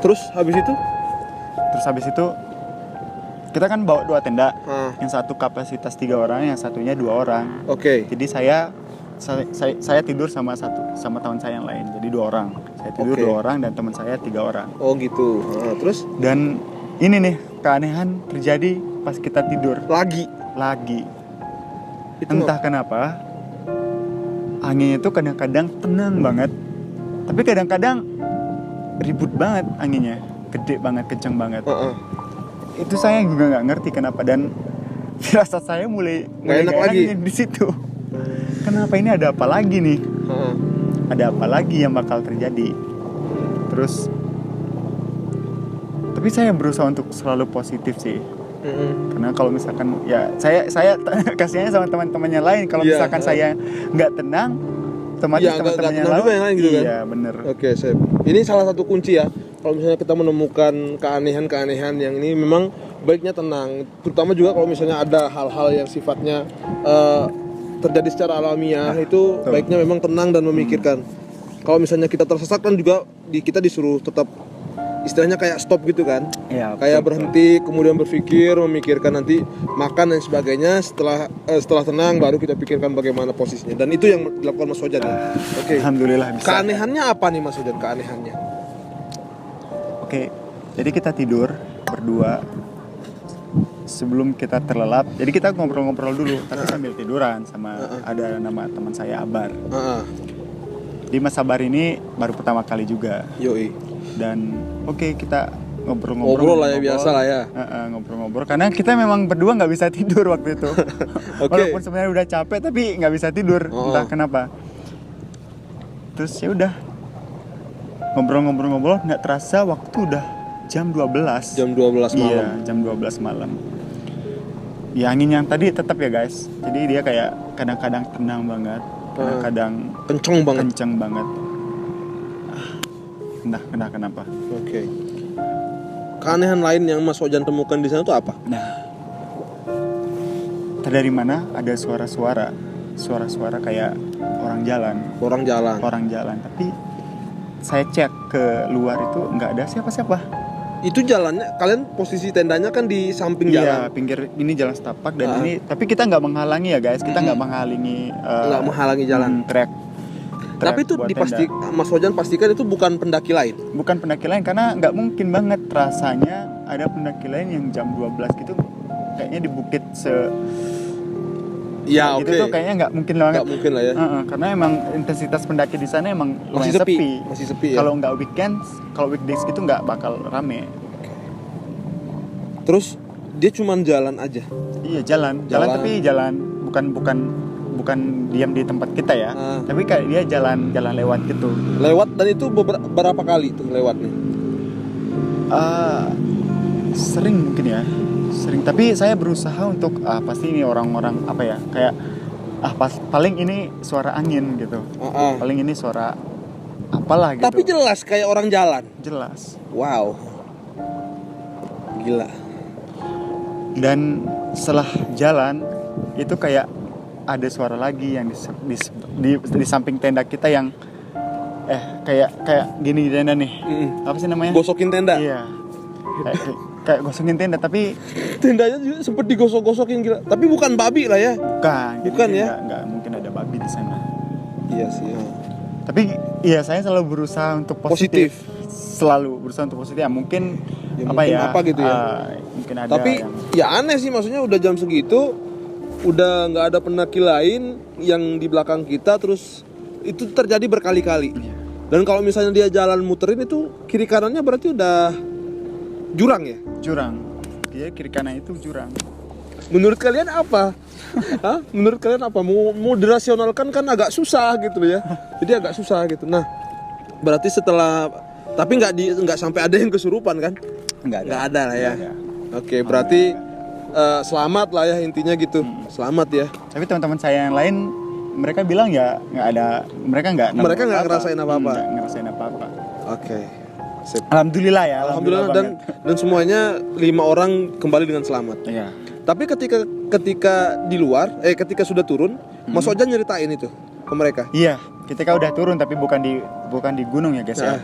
Terus habis itu? Terus habis itu kita kan bawa 2 tenda. Yang satu kapasitas 3 orang, yang satunya 2 orang. Oke. Jadi saya tidur sama teman saya yang lain. Jadi 2 orang. Saya tidur 2 orang dan teman saya 3 orang. Oh gitu. Terus? Dan ini nih keanehan terjadi pas kita tidur. Lagi. Entah kenapa anginnya itu kadang-kadang tenang banget, tapi kadang-kadang ribut banget anginnya, gede banget, kencang banget. Itu saya juga nggak ngerti kenapa, dan firasat saya mulai enak lagi di situ. Kenapa ini, ada apa lagi nih? Ada apa lagi yang bakal terjadi? Terus, tapi saya berusaha untuk selalu positif sih. Karena kalau misalkan ya saya kasihannya sama teman-temannya lain. Kalau misalkan saya nggak tenang, otomatis teman-temannya lain gitu kan. Iya bener. Oke, sip. Ini salah satu kunci ya. Kalau misalnya kita menemukan keanehan-keanehan yang ini, memang baiknya tenang. Terutama juga kalau misalnya ada hal-hal yang sifatnya terjadi secara alamiah, itu baiknya memang tenang dan memikirkan. Kalau misalnya kita tersesat kan juga kita disuruh tetap istilahnya kayak stop gitu kan. Ya, kayak berhenti, kemudian berpikir, memikirkan nanti makan dan sebagainya. Setelah tenang baru kita pikirkan bagaimana posisinya. Dan itu yang dilakukan Mas Sojan ya. Oke. Alhamdulillah bisa. Keanehannya apa nih Mas Sojan, keanehannya? Oke. Jadi kita tidur berdua sebelum kita terlelap. Jadi kita ngobrol-ngobrol dulu, tapi sambil tiduran sama ada nama teman saya Abar. Di Mas Abar ini baru pertama kali juga. Yoi. Dan oke, kita ngobrol lah ya, biasa lah ya. Ngobrol-ngobrol karena kita memang berdua nggak bisa tidur waktu itu. Walaupun sebenarnya udah capek tapi nggak bisa tidur, entah kenapa. Terus ya udah ngobrol, nggak terasa waktu udah jam 12. Jam 12 malam. Iya, jam 12 malam. Ya angin yang tadi tetap ya guys. Jadi dia kayak kadang-kadang tenang banget, kadang-kadang kenceng banget. Entah kenapa. Oke. Keanehan lain yang Mas Sojan temukan di sana itu apa? Nah, dari mana ada suara-suara kayak orang jalan. Tapi saya cek ke luar itu nggak ada siapa-siapa. Itu jalannya, kalian posisi tendanya kan di samping jalan. Iya, pinggir ini jalan setapak dan ini. Tapi kita nggak menghalangi ya guys. Kita nggak menghalangi jalan. Trek. Tapi itu Mas Sojan pastikan itu bukan pendaki lain. Bukan pendaki lain, karena nggak mungkin banget rasanya ada pendaki lain yang jam 12 gitu, kayaknya di bukit gitu tuh kayaknya nggak mungkin banget. Nggak mungkin lah ya. Karena emang intensitas pendaki di sana emang masih sepi. Kalau nggak weekend, kalau weekdays gitu nggak bakal rame. Terus dia cuma jalan aja. Iya, jalan tapi bukan diam di tempat kita ya. Tapi kayak dia jalan lewat gitu. Lewat, dan itu berapa kali tuh lewatnya? Sering mungkin ya. Tapi saya berusaha untuk pasti ini orang-orang apa ya, kayak paling ini suara angin gitu. Paling ini suara apalah gitu. Tapi jelas kayak orang jalan. Jelas. Wow. Gila. Dan setelah jalan itu kayak ada suara lagi yang di samping tenda kita yang kayak gini tenda nih. Apa sih namanya? Gosokin tenda. Iya. Kayak gosokin tenda, tapi tendanya juga sempet digosok-gosokin gila. Tapi bukan babi lah ya. Bukan ya. Enggak mungkin ada babi di sana. Iya sih. Tapi iya, saya selalu berusaha untuk positif. Selalu berusaha untuk positif. Ya mungkin apa gitu ya. Mungkin ada. Tapi ya aneh sih, maksudnya udah jam segitu udah nggak ada pendaki lain yang di belakang kita, terus itu terjadi berkali-kali. Dan kalau misalnya dia jalan muterin itu kiri kanannya berarti udah jurang ya? Jurang. Dia kiri kanan itu jurang. Menurut kalian apa? Menurut kalian apa? Mau dirasionalkan kan agak susah gitu ya. Jadi agak susah gitu. Nah, berarti setelah, tapi nggak sampai ada yang kesurupan kan? Nggak ada lah ya. Oke, berarti selamat lah ya intinya gitu. Selamat ya. Tapi teman-teman saya yang lain, mereka bilang ya nggak ada, mereka nggak ngerasain apa-apa. Ngerasain apa-apa. Oke. Sip. Alhamdulillah ya. Alhamdulillah dan semuanya 5 orang kembali dengan selamat. Iya. Tapi ketika di luar, ketika sudah turun, Mas Sojan nyeritain itu ke mereka. Iya, ketika udah turun, tapi bukan di gunung ya guys ya.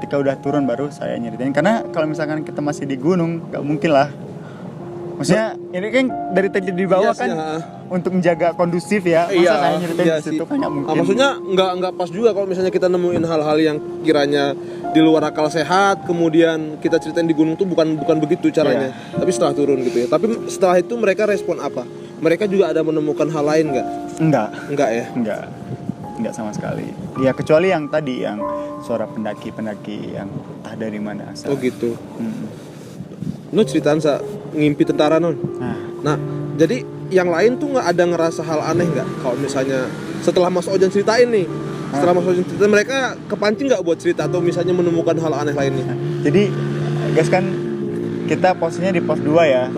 ketika udah turun baru saya nyeritain, karena kalau misalkan kita masih di gunung nggak mungkin lah. Maksudnya ini kan dari tadi di bawah Iya kan sih, ha. untuk menjaga kondusif ya. Masa saya nyeritain iya di situ sih. kan nggak mungkin. Nah, maksudnya nggak pas juga kalau misalnya kita nemuin hal-hal yang kiranya di luar akal sehat, kemudian kita ceritain di gunung tuh bukan begitu caranya. Tapi setelah turun gitu ya. Tapi setelah itu mereka respon apa? Mereka juga ada menemukan hal lain nggak? Enggak ya? Enggak sama sekali. Ya kecuali yang tadi yang suara pendaki-pendaki yang entah dari mana asal. Oh gitu. Lu ceritaan ngimpi tentara non. Nah, jadi yang lain tuh nggak ada ngerasa hal aneh nggak? Kalau misalnya setelah Mas Ojan ceritain nih, setelah Mas Ojan ceritain, mereka kepancing nggak buat cerita atau misalnya menemukan hal aneh lainnya? Jadi guys kan kita posisinya di pos 2 ya.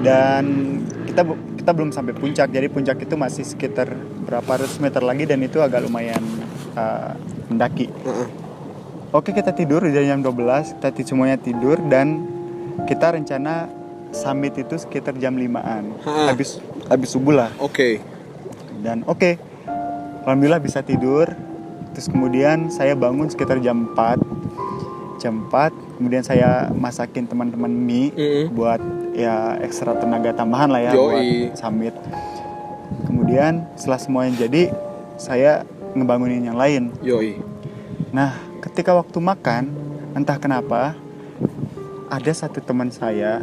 Dan kita belum sampai puncak. Jadi puncak itu masih sekitar berapa ratus meter lagi dan itu agak lumayan mendaki. Oke, kita tidur dari jam 12, kita semuanya tidur dan kita rencana summit itu sekitar jam 5-an. Habis subuh lah. Dan alhamdulillah bisa tidur. Terus kemudian saya bangun sekitar jam 4. Kemudian saya masakin teman-teman mie buat ya ekstra tenaga tambahan lah ya buat summit. Kemudian setelah semuanya jadi, saya ngebangunin yang lain. Nah, ketika waktu makan, entah kenapa ada satu teman saya,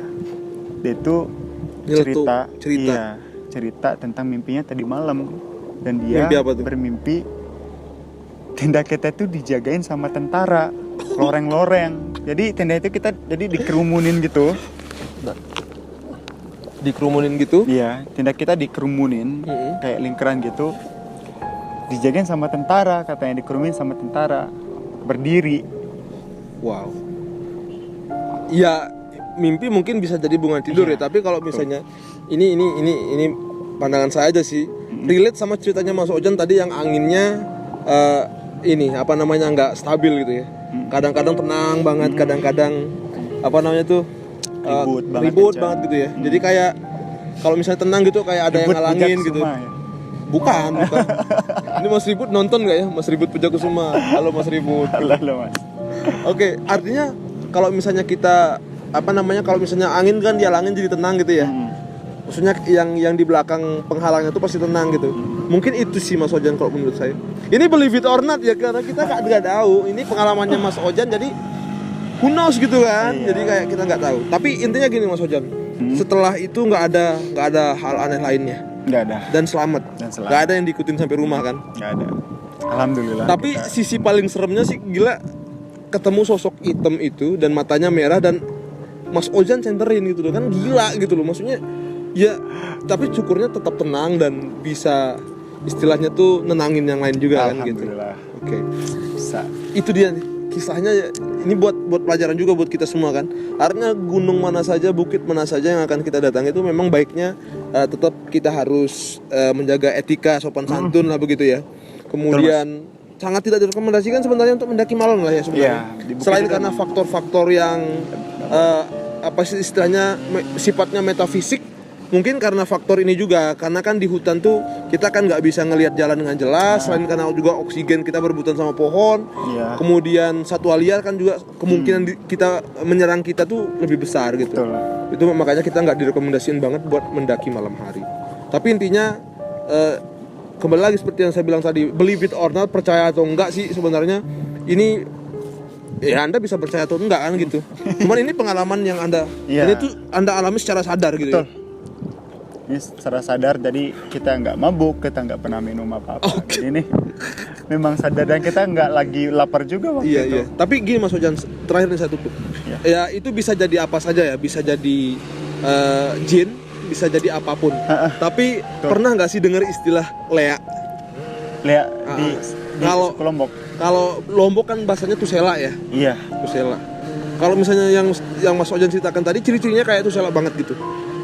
dia itu cerita tentang mimpinya tadi malam, dan dia bermimpi tenda kita itu dijagain sama tentara, loreng-loreng. Jadi tenda itu kita jadi dikerumunin gitu. Iya, tenda kita dikerumunin kayak lingkaran gitu, dijagain sama tentara, katanya dikerumunin sama tentara, berdiri. Wow. Ya, mimpi mungkin bisa jadi bunga tidur ya, tapi kalau misalnya ini pandangan saya aja sih. Relate sama ceritanya Mas Ojan tadi yang anginnya nggak stabil gitu ya. Kadang-kadang tenang banget, kadang-kadang ribut banget gitu ya. Jadi kayak kalau misalnya tenang gitu kayak ada yang ngalangin gitu. Bukan. Ini Mas Ribut nonton nggak ya? Mas Ribut Pujakusuma. Halo Mas Ribut. Halo Mas. Oke, artinya kalau misalnya kita kalau misalnya angin kan dialangin jadi tenang gitu ya. Maksudnya yang di belakang penghalangnya itu pasti tenang gitu. Mungkin itu sih Mas Ojan kalau menurut saya. Ini believe it or not ya, karena kita nggak tahu. Ini pengalamannya Mas Ojan, jadi who knows gitu kan. Jadi kayak kita nggak tahu. Tapi intinya gini Mas Ojan, setelah itu nggak ada hal aneh lainnya. Nggak ada. Dan selamat. Nggak ada yang diikutin sampai rumah kan? Nggak ada. Alhamdulillah. Tapi sisi paling seremnya sih gila, ketemu sosok hitam itu dan matanya merah dan Mas Ojan centerin gitu loh, kan gila gitu loh. Maksudnya ya, tapi syukurnya tetap tenang dan bisa istilahnya tuh nenangin yang lain juga kan gitu. Alhamdulillah. Oke. Bisa. Itu dia nih kisahnya ya. Ini buat pelajaran juga buat kita semua kan. Artinya gunung mana saja, bukit mana saja yang akan kita datangi itu memang baiknya tetap kita harus menjaga etika, sopan santun lah begitu ya. Kemudian sangat tidak direkomendasikan sebenarnya untuk mendaki malam lah ya sebenarnya. Selain karena faktor-faktor yang istilahnya sifatnya metafisik, mungkin karena faktor ini juga, karena kan di hutan tuh kita kan nggak bisa ngelihat jalan dengan jelas. Selain karena juga oksigen kita berebutan sama pohon, kemudian satwa liar kan juga kemungkinan kita menyerang kita tuh lebih besar gitu. Itu makanya kita nggak direkomendasikan banget buat mendaki malam hari. Tapi intinya kembali lagi seperti yang saya bilang tadi, believe it or not, percaya atau enggak sih sebenarnya ini ya Anda bisa percaya atau enggak kan gitu. Cuman ini pengalaman yang ini tuh Anda alami secara sadar gitu. Betul. Ini secara sadar, jadi kita nggak mabuk, kita nggak pernah minum apa-apa. Jadi ini memang sadar dan kita nggak lagi lapar juga waktu itu. Iya. Tapi gini Mas Ojan, terakhir nih saya tutup. Ya itu bisa jadi apa saja ya, bisa jadi jin, bisa jadi apapun. Tapi pernah nggak sih dengar istilah lea di Lombok? Kalau Lombok kan bahasanya tusela ya. Iya. Tusela. Kalau misalnya yang Mas Ojan ceritakan tadi, ciri-cirinya kayak tusela banget gitu.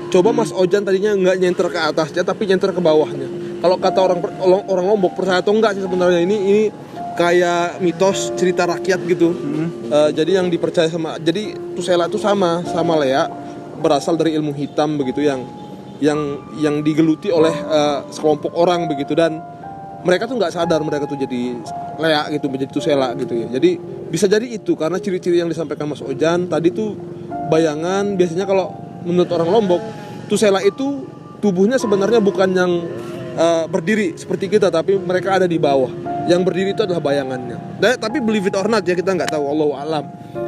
Coba Mas Ojan tadinya nggak nyenter ke atasnya, tapi nyenter ke bawahnya. Kalau kata orang Lombok, percaya atau enggak sih sebenarnya ini kayak mitos cerita rakyat gitu. Jadi yang dipercaya jadi tusela itu sama lea, berasal dari ilmu hitam begitu yang digeluti oleh sekelompok orang begitu, dan mereka tuh nggak sadar mereka tuh jadi leak gitu, menjadi tusela gitu ya. Jadi bisa jadi itu karena ciri-ciri yang disampaikan Mas Ojan tadi tuh bayangan. Biasanya kalau menurut orang Lombok, tusela itu tubuhnya sebenarnya bukan yang berdiri seperti kita, tapi mereka ada di bawah. Yang berdiri itu adalah bayangannya. Tapi believe it or not ya, kita nggak tahu, Allahu alam.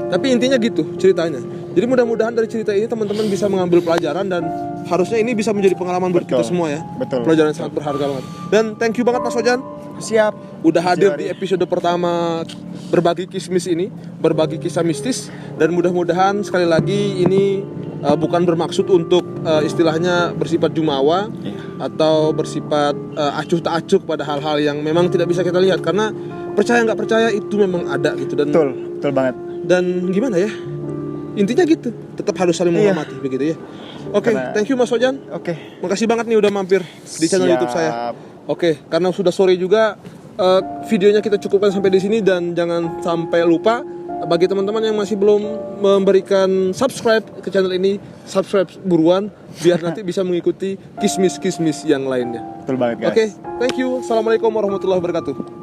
Tapi intinya gitu ceritanya. Jadi mudah-mudahan dari cerita ini teman-teman bisa mengambil pelajaran dan harusnya ini bisa menjadi pengalaman buat kita semua ya. Betul. Pelajaran yang sangat berharga banget. Dan thank you banget Mas Ojan. Siap. Udah hadir di episode pertama berbagi kismis ini, berbagi kisah mistis, dan mudah-mudahan sekali lagi ini bukan bermaksud untuk istilahnya bersifat jumawa atau bersifat acuh tak acuh pada hal-hal yang memang tidak bisa kita lihat, karena percaya nggak percaya itu memang ada gitu. Dan Betul banget. Dan gimana ya, intinya gitu, tetap harus saling menghormati begitu ya. Oke, thank you Mas Ojan. Oke. Makasih banget nih udah mampir di channel Siap. YouTube saya. Oke, karena sudah sore juga, videonya kita cukupkan sampai di sini, dan jangan sampai lupa bagi teman-teman yang masih belum memberikan subscribe ke channel ini, subscribe buruan biar nanti bisa mengikuti kismis-kismis yang lainnya. Betul banget guys. Oke, thank you. Assalamualaikum warahmatullahi wabarakatuh.